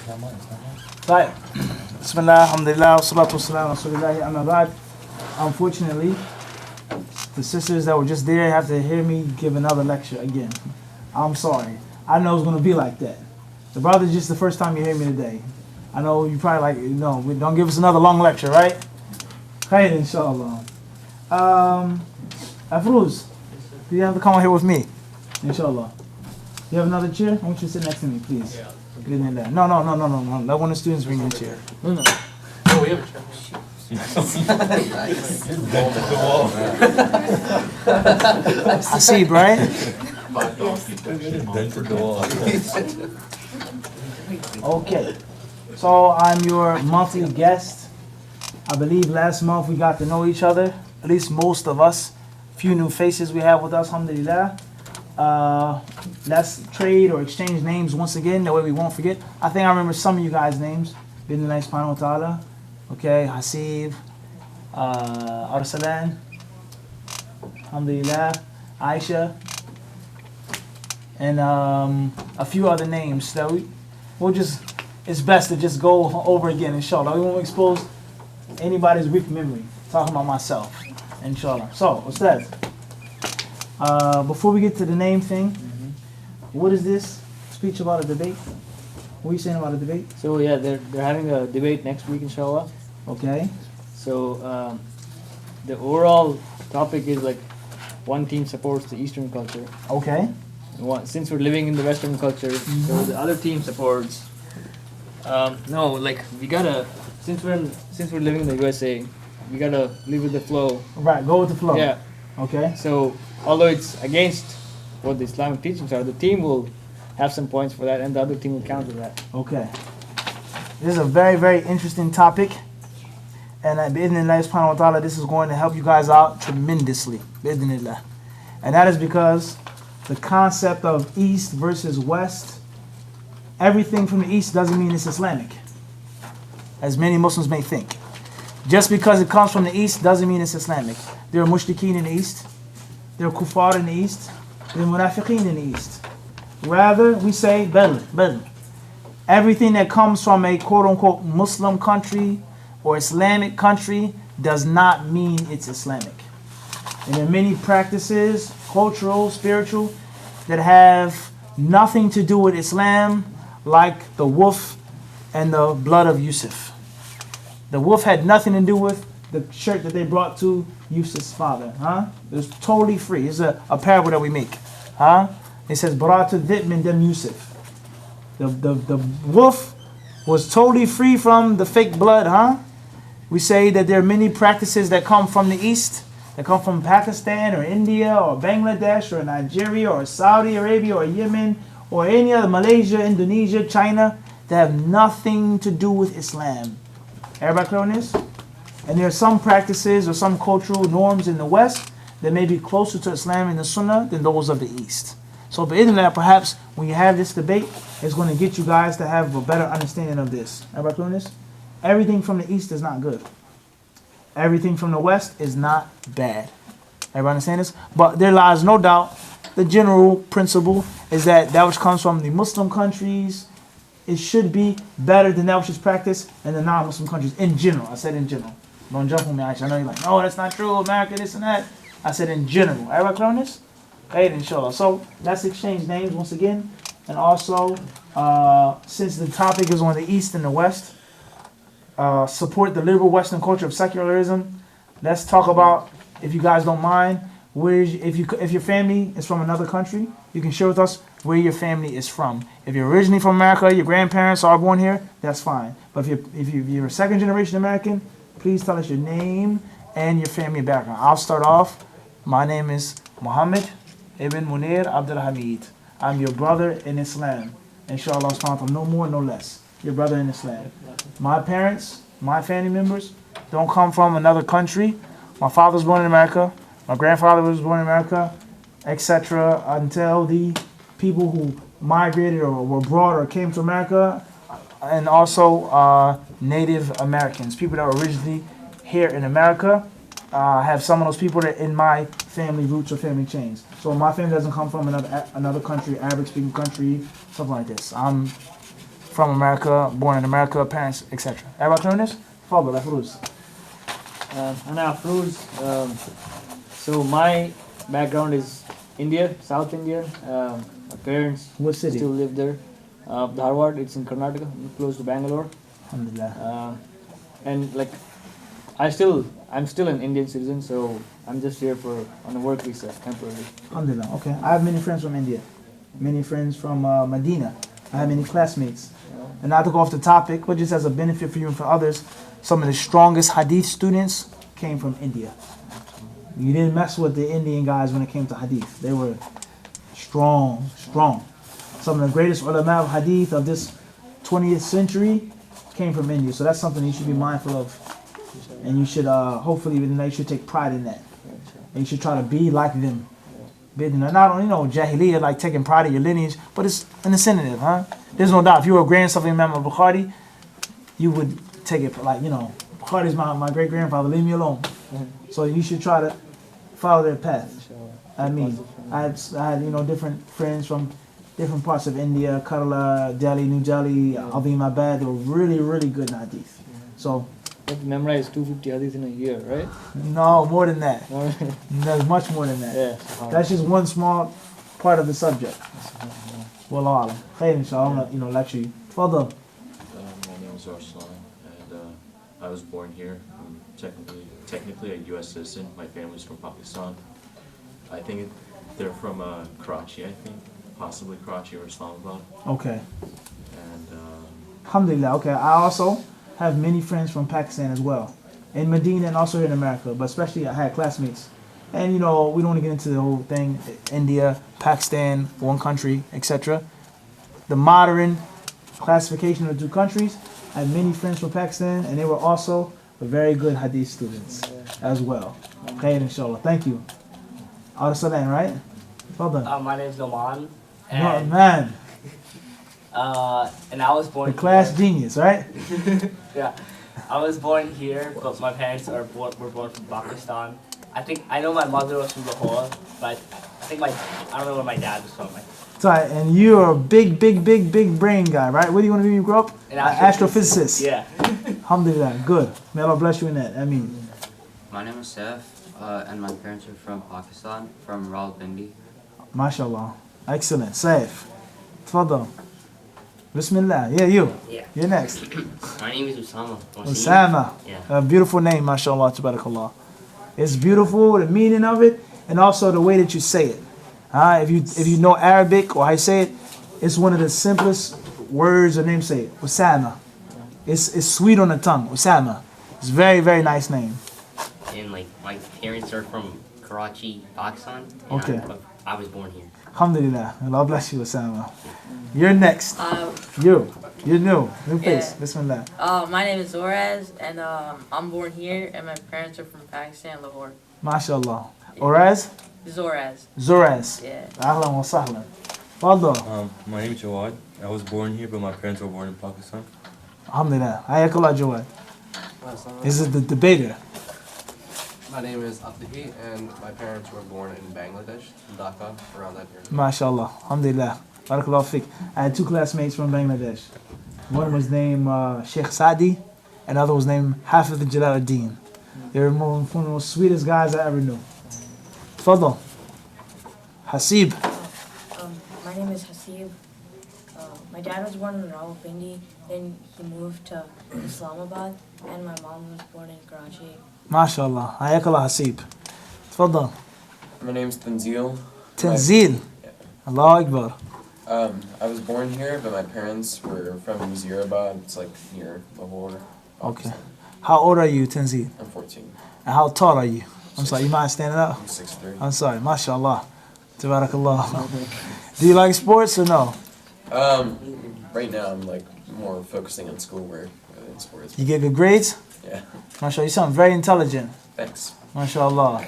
Right. Bismillah, alhamdulillah, salatu wassalam, rasulillahi, amma ba'd. Unfortunately, the sisters that were just there have to hear me give another lecture again. I'm sorry. I know it's going to be like that. The brother's just the first time you hear me today. I know you probably like, no, don't give us another long lecture, right? Khair, inshallah. Afruz, you have to come on here with me, inshallah. You have another chair? I want you to sit next to me, please. Yeah. No. Let one of the students bring you a chair. No, we have a chair. That's the seed, right? Okay. So I'm your monthly guest. I believe last month we got to know each other. At least most of us. Few new faces we have with us, alhamdulillah. Let's trade or exchange names once again, that way we won't forget. I think I remember some of you guys' names. Bidnillah subhanahu wa ta'ala. Okay, Hasib, Arsalan, alhamdulillah, Aisha, and a few other names that it's best to just go over again, inshallah. We won't expose anybody's weak memory. Talking about myself, inshallah. So, what's that? Before we get to the name thing, what is this speech about a debate? What are you saying about a debate? So yeah, they're having a debate next week, inshallah. Okay. So the overall topic is like one team supports the Eastern culture. Okay. Since we're living in the Western culture, so the other team supports. No, like we gotta since we're living in the USA, we gotta live with the flow. Right. Go with the flow. Yeah. Okay. So although it's against what the Islamic teachings are, the team will have some points for that, and the other team will counter that. Okay. This is a very, very interesting topic. And bi'idhnillah subhanahu wa ta'ala, this is going to help you guys out tremendously. Bi'idhnillah. And that is because the concept of East versus West, everything from the East doesn't mean it's Islamic, as many Muslims may think. Just because it comes from the East doesn't mean it's Islamic. There are mushrikeen in the East. There are kuffar in the East. There are munafiqeen in the East. Rather, we say bal. Everything that comes from a quote-unquote Muslim country or Islamic country does not mean it's Islamic. And there are many practices, cultural, spiritual, that have nothing to do with Islam, like the wolf and the blood of Yusuf. The wolf had nothing to do with the shirt that they brought to Yusuf's father. It was totally free. It's a parable that we make. It says, Baratu dhib min dam Yusuf. The wolf was totally free from the fake blood, We say that there are many practices that come from the East, that come from Pakistan or India or Bangladesh or Nigeria or Saudi Arabia or Yemen or any other, Malaysia, Indonesia, China, that have nothing to do with Islam. Everybody clear on this? And there are some practices or some cultural norms in the West that may be closer to Islam and the Sunnah than those of the East. So bi'idhnillah, perhaps when you have this debate, it's going to get you guys to have a better understanding of this. Everybody clear on this? Everything from the East is not good. Everything from the West is not bad. Everybody understand this? But there lies no doubt the general principle is that which comes from the Muslim countries, it should be better than that which is practiced in the non-Muslim countries in general. I said in general. Don't jump on me, Aisha. I know you're like, no, that's not true, America, this and that. I said in general. Everybody clear on this? Okay, inshallah. So let's exchange names once again. And also, since the topic is on the East and the West, support the liberal Western culture of secularism. Let's talk about, if you guys don't mind, if your family is from another country, you can share with us where your family is from. If you're originally from America, your grandparents are born here, that's fine. But if you're a second generation American, please tell us your name and your family background. I'll start off. My name is Muhammad Ibn Munir Abdul Hamid. I'm your brother in Islam. Inshallah, no more, no less. Your brother in Islam. My parents, my family members, don't come from another country. My father was born in America. My grandfather was born in America, etc. Until the people who migrated or were brought or came to America, and also Native Americans, people that were originally here in America. Have some of those people that in my family roots or family chains. So my family doesn't come from another country, Arabic speaking country, something like this. I'm from America, born in America, parents, etc. Everybody turn this? Follow like Ruz. Ana Afroz. So my background is India, South India. My parents What city? still live there. Dharwad, it's in Karnataka, close to Bangalore. Alhamdulillah. And like, I'm still an Indian citizen, so I'm just here on a work visa temporarily. Alhamdulillah. Okay. I have many friends from India. Many friends from Medina. I have many classmates. And not to go off the topic, but just as a benefit for you and for others, some of the strongest hadith students came from India. You didn't mess with the Indian guys when it came to hadith. They were strong. Some of the greatest ulama of hadith of this 20th century came from India. So that's something you should be mindful of. And you should, hopefully, you should take pride in that. And you should try to be like them. Not only, jahiliyyah, like taking pride in your lineage, but it's an incentive, huh? There's no doubt. If you were a grandson of Imam al-Bukhari, you would take it like, Bukhari's my great-grandfather, leave me alone. So you should try to follow their path. I mean, I had different friends from different parts of India, Kerala, Delhi, New Delhi, Azimabad. They were really, really good in hadith. So, You have to memorize 250 hadith in a year, right? no, more than that. There's much more than that. Yeah. That's just one small part of the subject. Wallah alam. Khair inshallah, I'm gonna lecture you. Fadal. My name is Arslan, and I was born here. I'm technically a U.S. citizen. My family's from Pakistan. I think they're from Karachi, I think. Possibly Karachi or Islamabad. Okay. And Alhamdulillah. Okay. I also have many friends from Pakistan as well. In Medina and also here in America. But especially I had classmates. And we don't want to get into the whole thing. India, Pakistan, one country, etc. The modern classification of the two countries. I have many friends from Pakistan and they were also very good hadith students as well. Khair inshallah. Thank you. Al-Salam, right? Well done. My name's Noman. No, man, And I was born the class here. genius, right? Yeah. I was born here, but my parents were born from Pakistan. I know my mother was from Lahore, but I don't know where my dad was from. So, and you're a big brain guy, right? What do you want to be when you grow up? An Astrophysicist. Yeah. Alhamdulillah, good. May Allah bless you in that. I mean, My name is Saif, and my parents are from Pakistan, from Rawalpindi. mashallah. Excellent. Safe. Tfadal. Bismillah. Yeah, you. Yeah. You're next. My name is Usama. Osama. Yeah. A beautiful name, mashallah, tabarakallah. It's beautiful, the meaning of it, and also the way that you say it. If you know Arabic or how you say it, it's one of the simplest words or namesake. Osama. It's sweet on the tongue. Osama. It's very, very nice name. And my parents are from Karachi, Pakistan. And Okay. I was born here. Alhamdulillah. Allah bless you, Osama. You're next. You're new. New face. Yeah. Bismillah. My name is Zorez, and I'm born here, and my parents are from Pakistan, Lahore. MashaAllah. Oraz? Zorez. Zoraz. Yeah. Ahlan wa sahlan. Fadal. My name is Jawad. I was born here, but my parents were born in Pakistan. Alhamdulillah. Hayakallah Jawad. This is the debater. My name is Abdihi, and my parents were born in Bangladesh, in Dhaka, around that area. MashaAllah. Alhamdulillah. Barakallah fiqh. I had two classmates from Bangladesh. One was named Sheikh Sadi, and the other was named Hafidh Jalaluddin. They were one of the most sweetest guys I ever knew. Tfadal. Hasib. My name is Hasib. My dad was born in Rawalpindi, then he moved to Islamabad, and my mom was born in Karachi. MashaAllah. Hayakallah Hasib. Tfadal. My name's Tanzil. Tanzil. Allahu Akbar. I was born here, but my parents were from Muzirabad. It's like near Lahore. Okay. How old are you, Tanzil? I'm 14. And how tall are you? I'm sorry, you mind standing up? I'm 6'3". I'm sorry, mashallah. Tabarakallah. Do you like sports or no? Right now I'm like more focusing on schoolwork rather than sports. You get good grades? Yeah. Mashallah, you sound very intelligent. Thanks. Mashallah.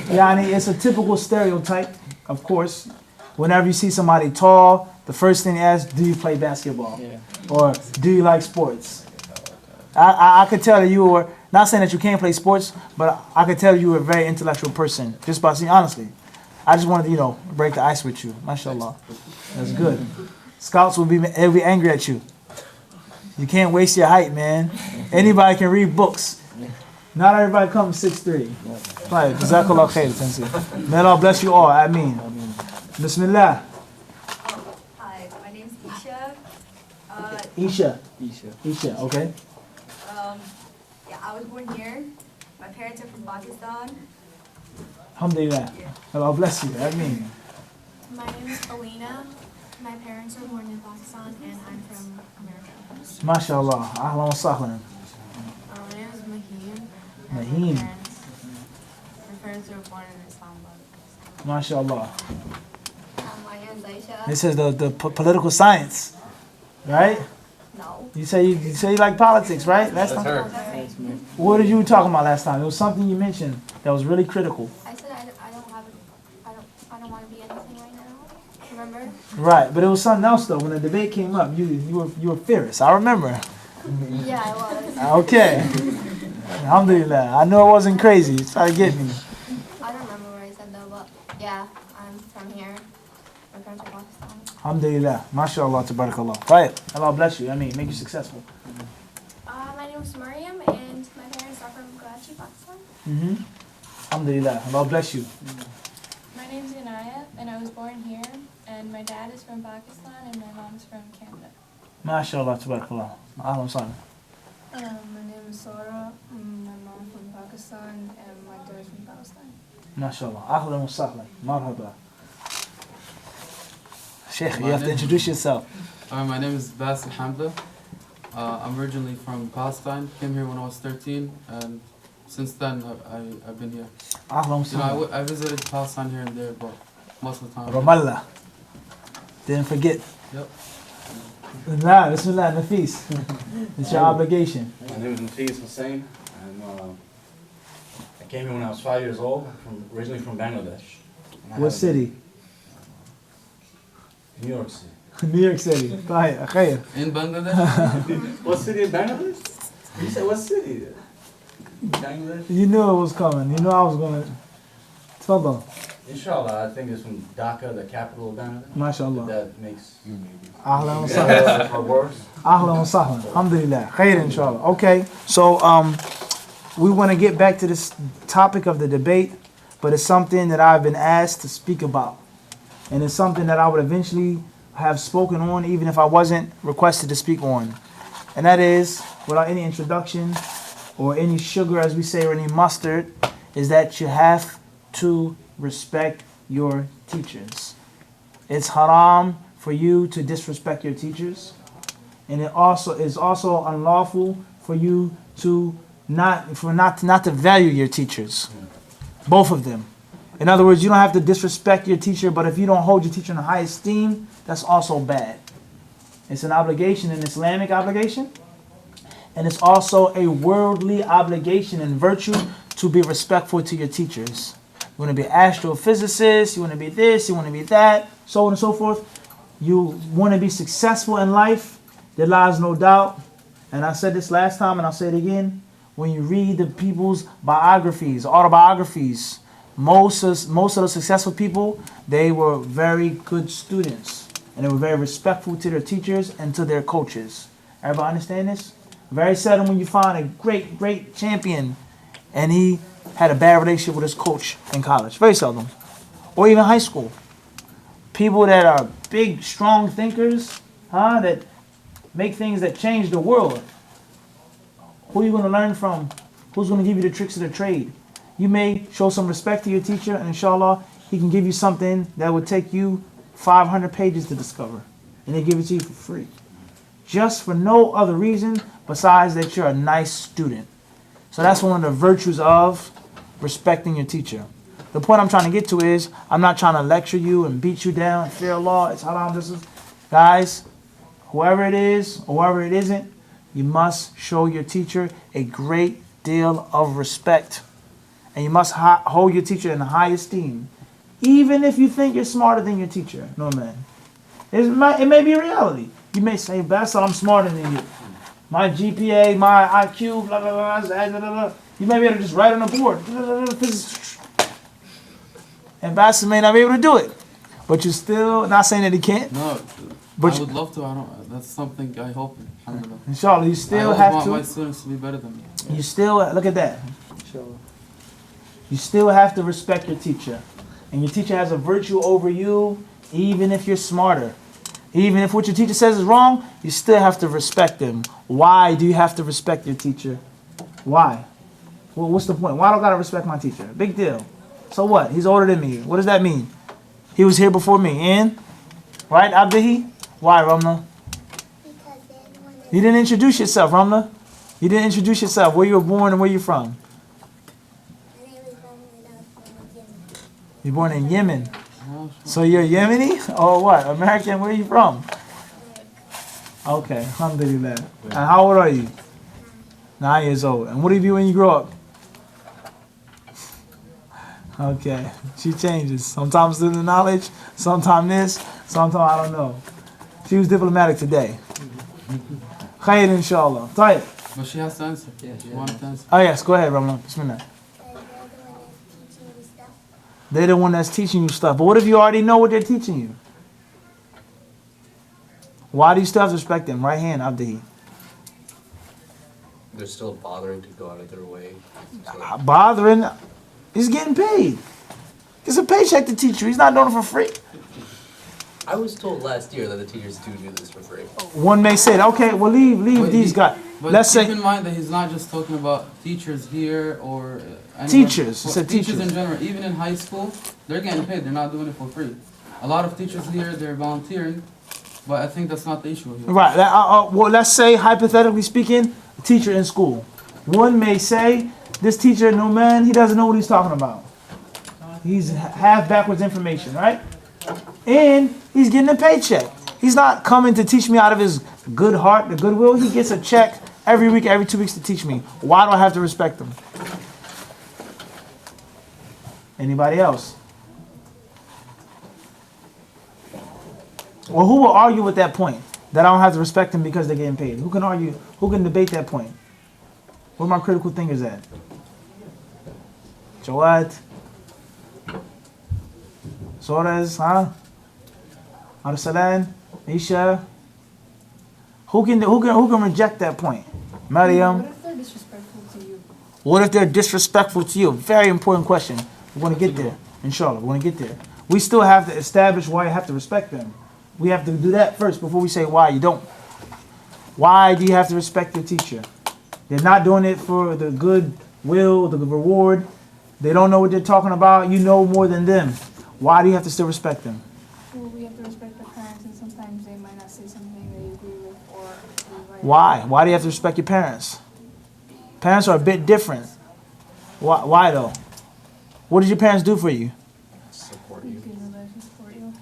Yani, it's a typical stereotype, of course. Whenever you see somebody tall, the first thing they ask, do you play basketball? Yeah. Or do you like sports? I could tell that you were, not saying that you can't play sports, but I could tell you were a very intellectual person, just by seeing, honestly. I just wanted to, break the ice with you. Mashallah. That's good. Scouts they'll be angry at you. You can't waste your height, man. Anybody can read books. Not everybody comes 6'3". Right, Jazakallah khair, Tansi. May Allah bless you all. Ameen. Bismillah. Hi, my name's Isha. Isha, okay. Yeah, I was born here. My parents are from Pakistan. Alhamdulillah. Allah bless you. Ameen. My name is Alina. My parents are born in Pakistan and I'm from America. MashaAllah. Ahlan wa sahlan. My name is Maheen. Maheen. My parents were born in Islamabad. MashaAllah. My name is Aisha. This is the political science, right? No. You say you like politics, right? Last time. That's What did you talking about last time? It was something you mentioned that was really critical. I said I don't want to be anything right now. Remember? Right, but it was something else though. When the debate came up, you were fierce. I remember. Yeah, I was. Okay. Alhamdulillah. I know it wasn't crazy. Try to get me. I don't remember what I said though, but yeah, I'm from here. My parents are Pakistan. Alhamdulillah. MashaAllah. Tabarakallah. Right. Allah bless you. I mean, make you successful. My name is Mariam and my parents are from Karachi, Pakistan. Alhamdulillah. Allah bless you. My name is Yanaya and I was born here and my dad is from Pakistan and my mom's from Canada. MashaAllah. Tabarakallah. Ahlan wa sahlan. My name is Sora. My mom from Pakistan and my dad from Palestine. MashaAllah. Ahlan wa sahlan. Marhaba. Sheikh, you have to introduce yourself. My name is Basil Hamda. I'm originally from Palestine. Came here when I was 13, and since then I've been here. Ahlan wa sahlan. I visited Palestine here and there, but most of the time. Ramallah. Didn't forget. Yep. Nah, Bismillah, Nafis. It's your obligation. My name is Nafis Hussain. I came here when I was 5 years old. Originally from Bangladesh. What city? New York City. New York City. Khair. In Bangladesh? What city in Bangladesh? You said what city? Bangladesh? You knew it was coming. You knew I was going to. Tfadal. Inshallah, I think it's from Dhaka, the capital of Bangladesh. MashaAllah. That makes Ahlan wa sahlan. or worse. Ahlan wa sahlan. Alhamdulillah. Khair, inshallah. Okay, so we want to get back to this topic of the debate, but it's something that I've been asked to speak about. And it's something that I would eventually have spoken on even if I wasn't requested to speak on. And that is, without any introduction or any sugar as we say or any mustard, is that you have to respect your teachers. It's haram for you to disrespect your teachers. And it also is also unlawful for you to not to value your teachers. Both of them. In other words, you don't have to disrespect your teacher, but if you don't hold your teacher in the high esteem, that's also bad. It's an obligation, an Islamic obligation, and it's also a worldly obligation and virtue to be respectful to your teachers. You want to be an astrophysicist, you want to be this, you want to be that, so on and so forth. You want to be successful in life, there lies no doubt, and I said this last time and I'll say it again, when you read the people's biographies, autobiographies, most of the successful people, they were very good students. And they were very respectful to their teachers and to their coaches. Everybody understand this? Very seldom when you find a great champion and he had a bad relationship with his coach in college. Very seldom. Or even high school. People that are big, strong thinkers, that make things that change the world. Who are you going to learn from? Who's going to give you the tricks of the trade? You may show some respect to your teacher, and inshallah, he can give you something that would take you 500 pages to discover. And they give it to you for free. Just for no other reason besides that you're a nice student. So that's one of the virtues of respecting your teacher. The point I'm trying to get to is, I'm not trying to lecture you and beat you down, fear Allah, it's haram, this is. Guys, whoever it is, or whoever it isn't, you must show your teacher a great deal of respect. And you must hold your teacher in high esteem. Even if you think you're smarter than your teacher. No, man. It may be a reality. You may say, Basil, I'm smarter than you. My GPA, my IQ, blah, blah, blah, blah, blah. You may be able to just write on the board. And Basil may not be able to do it. But you're still, not saying that he can't. No. But I would love to. I don't. That's something I hope. Alhamdulillah. inshallah, you still I have want to. my students to be better than me. You still look at that. You still have to respect your teacher, and your teacher has a virtue over you, even if you're smarter. Even if what your teacher says is wrong, you still have to respect them. Why do you have to respect your teacher? Why? Well, what's the point? Why don't I gotta respect my teacher? Big deal. So what? He's older than me. What does that mean? He was here before me. And? Right, Abdihi? Why, Ramna? You didn't introduce yourself, Ramna. You didn't introduce yourself. Where you were born and where you from? You're born in Yemen. So you're Yemeni or what? American? Where are you from? Okay, alhamdulillah. And how old are you? 9 years old. And what do you do when you grow up? Okay, she changes. Sometimes through the knowledge, sometimes this, sometimes I don't know. She was diplomatic today. Khair inshallah. Tayyip. But she has to answer. Yeah, she wanted to answer. Oh yes, go ahead, Ramlan. Bismillah. They're the one that's teaching you stuff. But what if you already know what they're teaching you? Why do you still have to respect them? Right hand, Abdihi. They're still bothering to go out of their way. Bothering? He's getting paid. It's a paycheck to teach you. He's not doing it for free. I was told last year that the teachers do this for free. One may say, okay, well leave these guys. But Let's keep say in mind that he's not just talking about teachers here or anywhere. Teachers. He Well, said teachers in teachers. general. Even in high school, they're getting paid. They're not doing it for free. A lot of teachers here, they're volunteering, but I think that's not the issue here. Right. Well, let's say, hypothetically speaking, a teacher in school. One may say, this teacher, no man, he doesn't know what he's talking about. He's half backwards information, right? And he's getting a paycheck. He's not coming to teach me out of his good heart, the goodwill. He gets a check every week, every 2 weeks to teach me. Why do I have to respect him? Anybody else? Well, who will argue with that point? That I don't have to respect them because they're getting paid. Who can argue? Who can debate that point? Where my critical thinkers at? Jawad? Soares, huh? Arsalan? Isha? Who can reject that point? Maryam? What if they're disrespectful to you? What if they're disrespectful to you? Very important question. We're going to get there. Inshallah, we're going to get there. We still have to establish why you have to respect them. We have to do that first before we say why you don't. Why do you have to respect your teacher? They're not doing it for the good will, the reward. They don't know what they're talking about. You know more than them. Why do you have to still respect them? Well, we have to respect their parents, and sometimes they might not say something that you agree with, or they might. Why? Why do you have to respect your parents? Parents are a bit different. Why though? What did your parents do for you? Support you.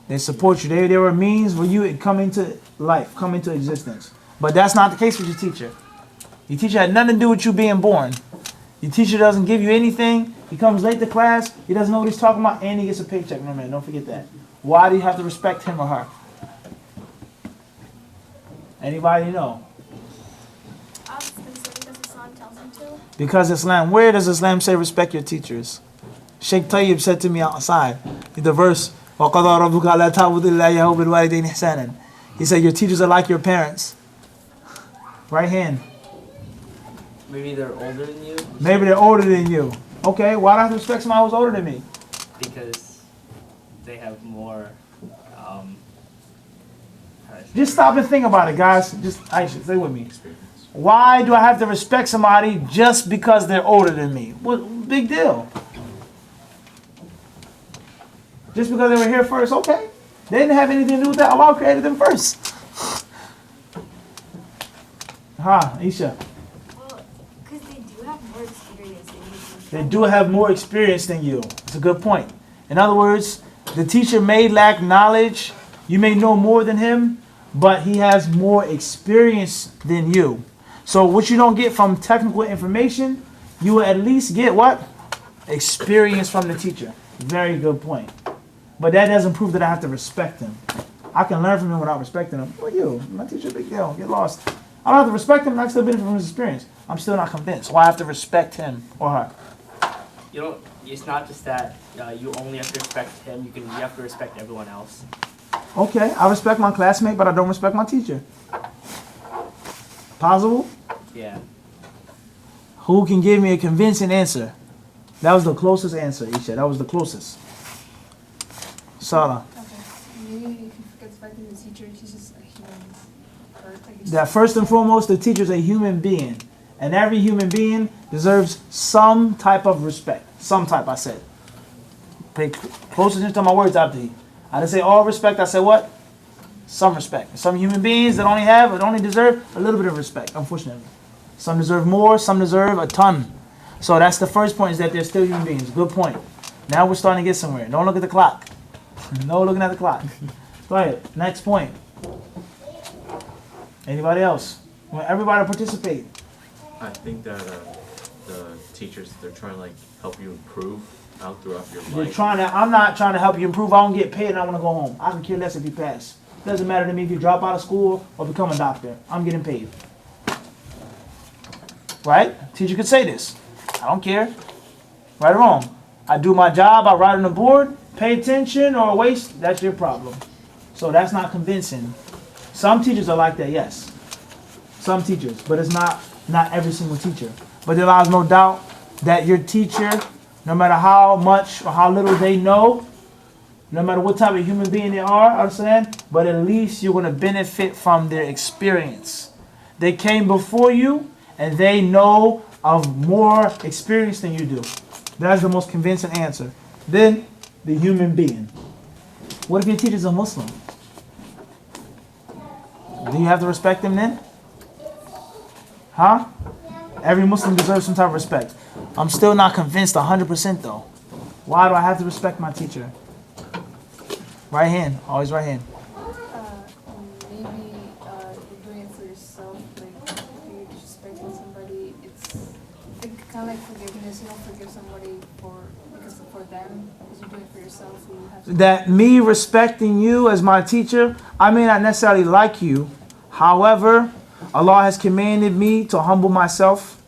They support you. They were a means for you to come into life, come into existence. But that's not the case with your teacher. Your teacher had nothing to do with you being born. Your teacher doesn't give you anything. He comes late to class. He doesn't know what he's talking about, and he gets a paycheck. No, man, don't forget that. Why do you have to respect him or her? Anybody know? Because Islam tells him to. Because Islam. Where does Islam say respect your teachers? Sheikh Tayyib said to me outside, the verse, وَقَضَى رَبُّكَ أَلَّا تَعْبُدُوا إِلَّا إِيَّاهُ وَبِالْوَالِدَيْنِ إِحْسَانًا. He said your teachers are like your parents. Right hand. Maybe they're older than you. Maybe they're older than you. Okay, why do I have to respect somebody who's older than me? Because they have more. How do I say Just stop and think about it, guys. Just Aisha, stay with me. Why do I have to respect somebody just because they're older than me? What big deal? Just because they were here first, okay. They didn't have anything to do with that. Allah created them first. Isha. Well, because they do have more experience than you. They do have more experience than you. It's a good point. In other words, the teacher may lack knowledge. You may know more than him, but he has more experience than you. So what you don't get from technical information, you will at least get what? Experience from the teacher. Very good point. But that doesn't prove that I have to respect him. I can learn from him without respecting him. Well, you, my teacher, big deal. Get lost. I don't have to respect him, and I still benefit from his experience. I'm still not convinced. Why I have to respect him or her? You don't. It's not just that you only have to respect him. You have to respect everyone else. Okay, I respect my classmate, but I don't respect my teacher. Possible? Yeah. Who can give me a convincing answer? That was the closest answer, Isha. That was the closest. Sarah. Okay. Maybe you can forget the fact that the teacher, she's just a human. That first and foremost, the teacher is a human being. And every human being deserves some type of respect. Some type, I said. Pay close attention to my words, Abdi. I didn't say all respect, I said what? Some respect. Some human beings that only deserve a little bit of respect, unfortunately. Some deserve more, some deserve a ton. So that's the first point, is that they're still human beings. Good point. Now we're starting to get somewhere. Don't look at the clock. No looking at the clock. Go ahead. Next point. Anybody else? I want everybody to participate. I think that the teachers, they're trying to like help you improve out throughout your life. I'm not trying to help you improve. I don't get paid and I want to go home. I can care less if you pass. Doesn't matter to me if you drop out of school or become a doctor. I'm getting paid. Right? Teacher could say this. I don't care. Right or wrong. I do my job, I write on the board, pay attention or waste, that's your problem. So that's not convincing. Some teachers are like that, yes. Some teachers, but it's not every single teacher. But there lies no doubt that your teacher, no matter how much or how little they know, no matter what type of human being they are, understand? But at least you're going to benefit from their experience. They came before you and they know of more experience than you do. That's the most convincing answer. Then, the human being. What if your teacher's a Muslim? Do you have to respect them then? Huh? Every Muslim deserves some type of respect. I'm still not convinced 100% though. Why do I have to respect my teacher? Right hand. Always right hand. Maybe you're doing it for yourself. Like, if you're disrespecting somebody, it's kind of like forgiveness. You don't forgive somebody because for them, because you're doing it for yourself. So you have to. That me respecting you as my teacher, I may not necessarily like you. However, Allah has commanded me to humble myself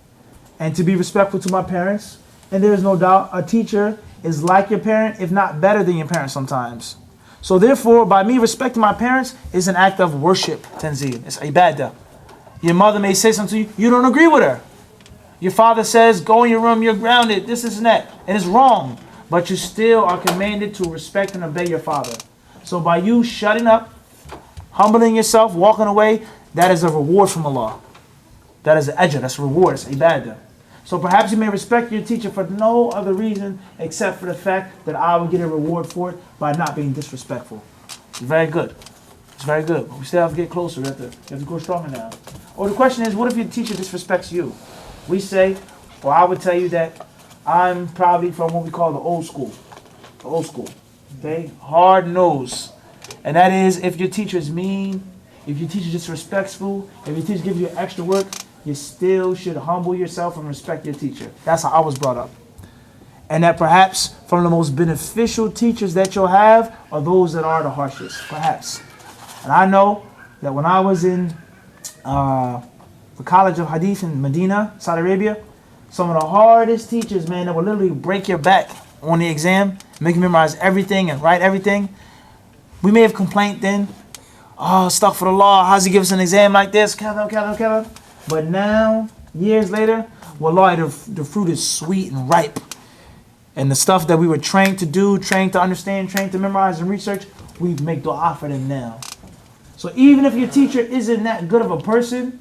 and to be respectful to my parents. And there is no doubt a teacher is like your parent, if not better than your parent sometimes. So therefore, by me respecting my parents is an act of worship, tanzeel. It's ibadah. Your mother may say something to you, you don't agree with her. Your father says, go in your room, you're grounded, this and that. And it's wrong. But you still are commanded to respect and obey your father. So by you shutting up, humbling yourself, walking away, that is a reward from Allah. That is an ajr, that's a reward, it's ibadah. So perhaps you may respect your teacher for no other reason except for the fact that I will get a reward for it by not being disrespectful. It's very good. It's very good. But we still have to get closer. We have to go stronger now. Or the question is, what if your teacher disrespects you? We say, or I would tell you that I'm probably from what we call the old school. The old school. Okay? Hard nose. And that is, if your teacher is mean, if your teacher is disrespectful, if your teacher gives you extra work, you still should humble yourself and respect your teacher. That's how I was brought up. And that perhaps from the most beneficial teachers that you'll have are those that are the harshest, perhaps. And I know that when I was in the College of Hadith in Medina, Saudi Arabia, some of the hardest teachers, man, that will literally break your back on the exam, make you memorize everything and write everything. We may have complained then, oh, astaghfirullah, how's he give us an exam like this? Kala. But now, years later, wallahi, the fruit is sweet and ripe. And the stuff that we were trained to do, trained to understand, trained to memorize and research, we make dua for them now. So even if your teacher isn't that good of a person,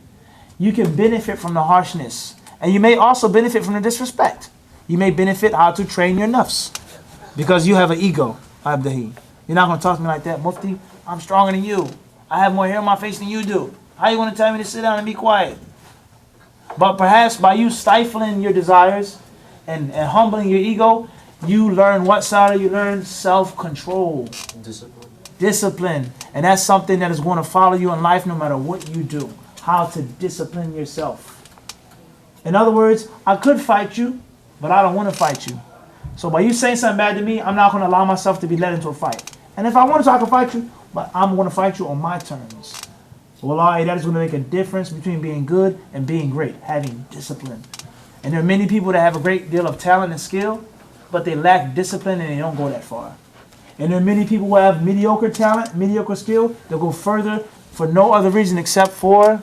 you can benefit from the harshness. And you may also benefit from the disrespect. You may benefit how to train your nafs. Because you have an ego, Abdahi. You're not going to talk to me like that. Mufti, I'm stronger than you. I have more hair on my face than you do. How you want to tell me to sit down and be quiet? But perhaps by you stifling your desires and humbling your ego, you learn what, Sarah? You learn self-control. Discipline. And that's something that is going to follow you in life no matter what you do. How to discipline yourself. In other words, I could fight you, but I don't want to fight you. So by you saying something bad to me, I'm not going to allow myself to be led into a fight. And if I wanted to, I could fight you, but I'm going to fight you on my terms. Wallahi, that is going to make a difference between being good and being great, having discipline. And there are many people that have a great deal of talent and skill, but they lack discipline and they don't go that far. And there are many people who have mediocre talent, mediocre skill, that go further for no other reason except for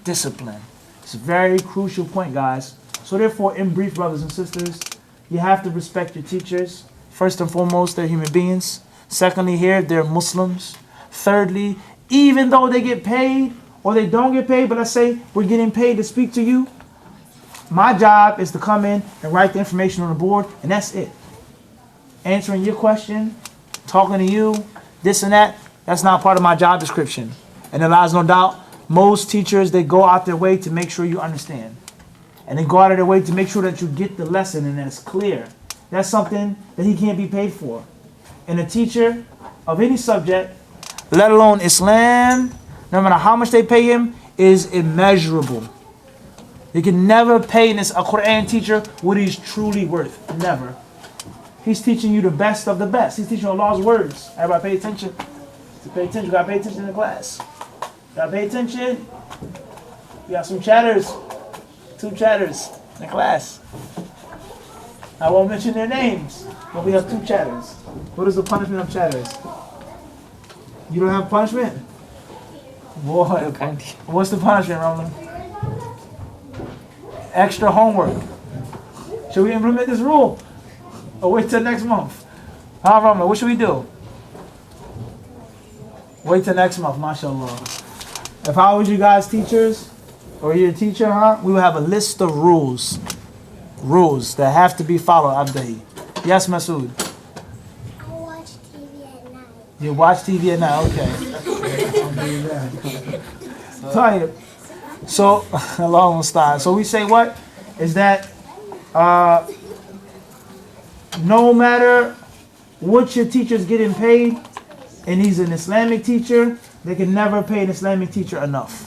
discipline. It's a very crucial point, guys. So therefore, in brief, brothers and sisters, you have to respect your teachers. First and foremost, they're human beings. Secondly, here, they're Muslims. Thirdly, even though they get paid or they don't get paid, but let's say we're getting paid to speak to you, my job is to come in and write the information on the board, and that's it. Answering your question, talking to you, this and that, that's not part of my job description. And there lies no doubt, most teachers, they go out their way to make sure you understand. And they go out of their way to make sure that you get the lesson and that it's clear. That's something that he can't be paid for. And a teacher of any subject, let alone Islam, no matter how much they pay him, is immeasurable. You can never pay a Quran teacher what he's truly worth. Never. He's teaching you the best of the best. He's teaching you Allah's words. Everybody pay attention. Pay attention. You gotta pay attention in the class. You gotta pay attention. You got some chatters. 2 chatters in the class. I won't mention their names, but we have 2 chatters. What is the punishment of chatters? You don't have punishment? Boy, what's the punishment, Roman? Extra homework. Should we implement this rule? Or wait till next month? Huh, Roman, what should we do? Wait till next month, mashallah. If I was you guys teachers, or you're a teacher, we would have a list of rules. Rules that have to be followed, Abdahi. Yes, Masood? I watch TV at night. You watch TV at night, okay. Tired. So, Allah understand. So we say what? Is that no matter what your teacher's getting paid, and he's an Islamic teacher, they can never pay an Islamic teacher enough.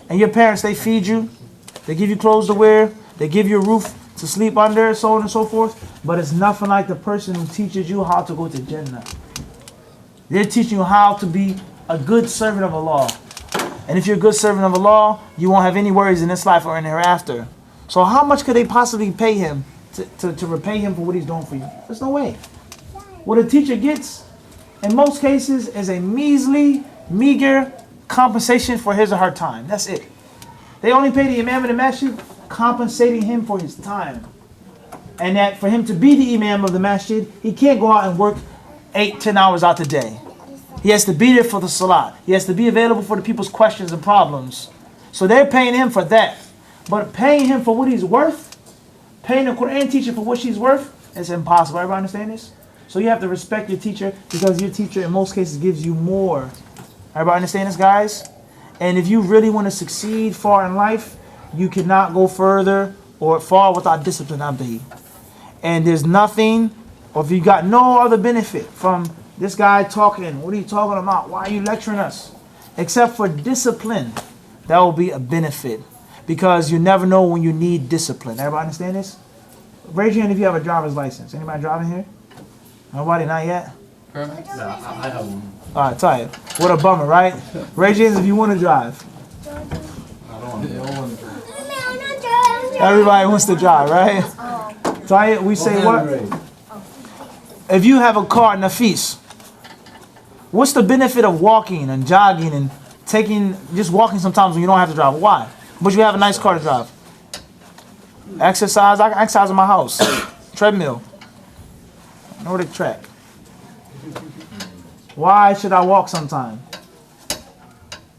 And your parents, they feed you, they give you clothes to wear, they give you a roof to sleep under, so on and so forth. But it's nothing like the person who teaches you how to go to Jannah. They're teaching you how to be a good servant of Allah. And if you're a good servant of Allah, you won't have any worries in this life or in the hereafter. So how much could they possibly pay him to repay him for what he's doing for you? There's no way. What a teacher gets, in most cases, is a meager compensation for his or her time. That's it. They only pay the imam of the masjid, compensating him for his time. And that for him to be the imam of the masjid, he can't go out and work 8-10 hours out the day. He has to be there for the salat. He has to be available for the people's questions and problems. So they're paying him for that. But paying him for what he's worth, paying a Quran teacher for what she's worth, it's impossible. Everybody understand this? So you have to respect your teacher, because your teacher in most cases gives you more. Everybody understand this, guys? And if you really want to succeed far in life, you cannot go further or far without discipline, Abdahi. And there's nothing, or if you got no other benefit from this guy talking, what are you talking about? Why are you lecturing us? Except for discipline, that will be a benefit. Because you never know when you need discipline. Everybody understand this? Raise your hand if you have a driver's license. Anybody driving here? Nobody? Not yet? No, I have one. Alright, tight. What a bummer, right? Raise your hands if you want to drive. I don't want to drive. Everybody wants to drive, right? Tight, we say what? If you have a car, Nafis, what's the benefit of walking and jogging and just walking sometimes when you don't have to drive? Why? But you have a nice car to drive. Exercise, I can exercise in my house. Treadmill. Nordic track. Why should I walk sometime?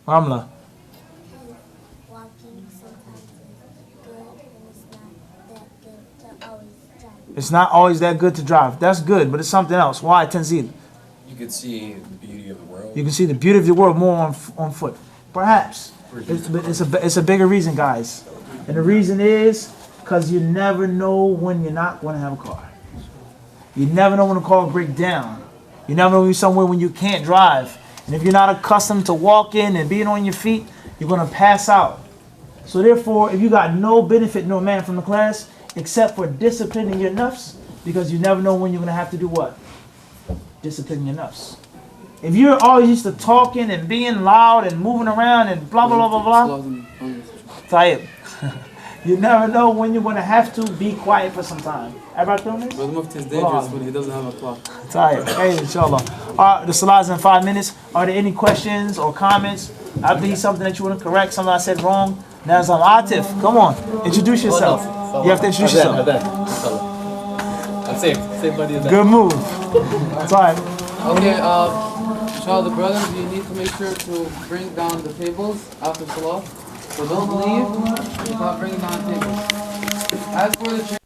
Ramla. Walking sometimes is good, and it's not that good to always drive. It's not always that good to drive. That's good, but it's something else. Why, Tanzil? You could see the beauty of the world. You can see the beauty of the world more on foot. Perhaps. It's a bigger reason, guys. And the reason is because you never know when you're not going to have a car. You never know when a car will break down. You never know when you're somewhere when you can't drive. And if you're not accustomed to walking and being on your feet, you're going to pass out. So therefore, if you got no benefit, no man from the class, except for disciplining your nafs, because you never know when you're going to have to do what? Discipline your nafs. If you're always used to talking and being loud and moving around and blah, blah, blah, blah, blah, Tayyip. You never know when you're gonna have to be quiet for some time. Everybody doing this? But the Mufti is dangerous when he doesn't have a clock. Tired. Hey, inshallah. Alright, the salah's in 5 minutes. Are there any questions or comments? I think something that you want to correct, something I said wrong. Now Atif, come on. Introduce yourself. You have to introduce yourself. I'm safe. Safe buddy. Good move. It's alright. Okay, inshallah, the brothers, you need to make sure to bring down the tables after salah. So don't leave without bringing down tables. As for the